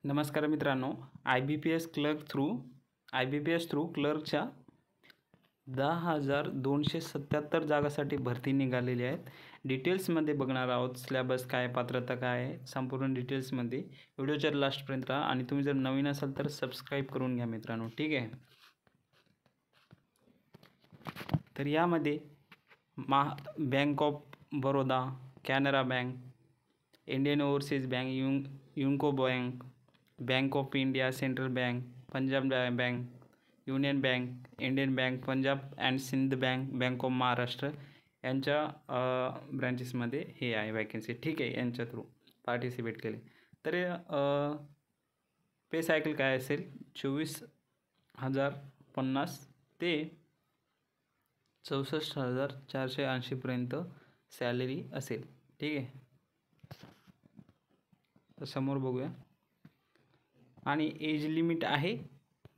नमस्कार मित्रांनो, आय बी पी एस थ्रू क्लर्कच्या 10,277 जागासाठी भरती निघालेली आहेत. डिटेल्समध्ये बघणार आहोत. सिलेबस काय, पात्रता काय आहे, संपूर्ण डिटेल्समध्ये व्हिडिओच्या लास्टपर्यंत राहा. आणि तुम्ही जर नवीन असाल तर सबस्क्राईब करून घ्या मित्रांनो, ठीक आहे. तर यामध्ये bank of Baroda, Canara bank, Indian overseas bank, UCO bank, bank of India, central bank, Punjab bank, union bank, Indian bank, Punjab and Sindh bank, bank of Maharashtra यांच्या ब्रँचेसमध्ये हे आहे वॅकन्सी, ठीक आहे. यांच्या थ्रू पार्टिसिपेट केले तर पे सायकल काय असेल, 24,050 ते 64,480 सॅलरी असेल, ठीक आहे. तर समोर बघूया. आणि एज लिमिट आहे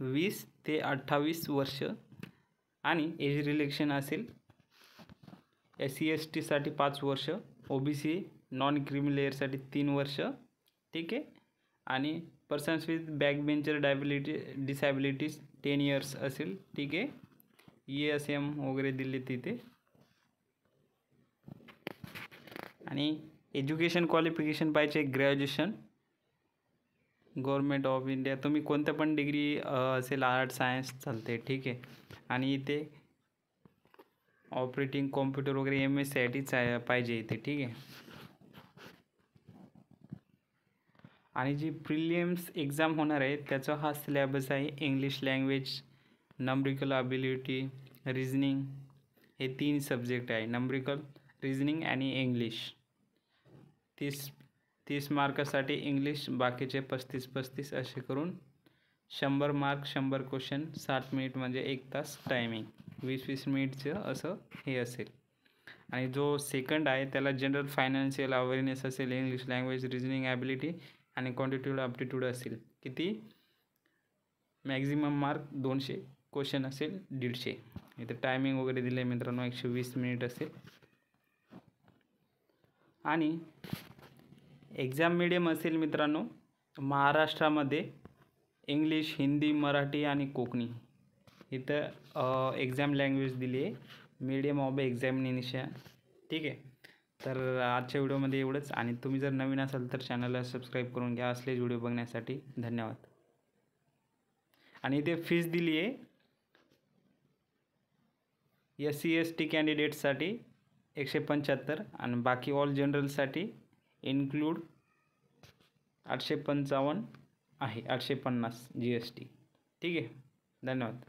20 ते 28 वर्ष. आणि एज रिलेक्शन असेल SC ST साठी 5 वर्ष, OBC नॉन क्रिमिलेअरसाठी 3 वर्ष, ठीक आहे. आणि persons with back bencher disabilities 10 years असेल, ठीक आहे. ESM वगैरे दिले तिथे. आणि एज्युकेशन क्वालिफिकेशन पाहिजे ग्रॅज्युएशन गव्हर्नमेंट ऑफ इंडिया. तुम्ही कोणत्या पण डिग्री असेल, आर्ट सायन्स चालते, ठीक आहे. आणि इथे ऑपरेटिंग कॉम्प्युटर वगैरे MSc पाहिजे इथे, ठीक आहे. आणि जी प्रिलिम्स एक्झाम होणार आहे त्याचा हा सिलेबस आहे. इंग्लिश लँग्वेज, नंब्रिकल ॲबिलिटी, रिजनिंग, हे 3 सब्जेक्ट आहे. नंब्रिकल, रिजनिंग आणि इंग्लिश. 30 मार्कासाठी इंग्लिश, बाकीचे 35 असे करून 100 मार्क, 100 क्वेश्चन, 60 मिनिट म्हणजे 1 तास टायमिंग, 20 मिनिटचं असं हे असेल. आणि जो सेकंड आहे त्याला जनरल फायनान्शियल अवेअरनेस असेल, इंग्लिश लँग्वेज, रिजनिंग ॲबिलिटी आणि क्वांटिटेटिव्ह ॲप्टिट्यूड असेल. किती मॅक्झिमम मार्क 200, क्वेश्चन असेल 150. इथे टायमिंग वगैरे दिले मित्रांनो, 120 मिनिट असेल. आणि एक्झाम मीडियम असेल मित्रांनो, महाराष्ट्रामध्ये इंग्लिश, हिंदी, मराठी आणि कोकणी इथं एक्झाम लँग्वेज दिली आहे. मीडियम ऑफ एक्झामिनेशन, ठीक आहे. तर आजच्या व्हिडिओमध्ये एवढंच. आणि तुम्ही जर नवीन असाल तर चॅनलला सबस्क्राईब करून घ्या असलेच व्हिडिओ बघण्यासाठी. धन्यवाद. आणि इथे फीस दिली आहे SC ST कॅन्डिडेटसाठी 175 आणि बाकी ऑल जनरलसाठी इन्क्लूड 855 आहे, 850 GST, ठीक आहे. धन्यवाद.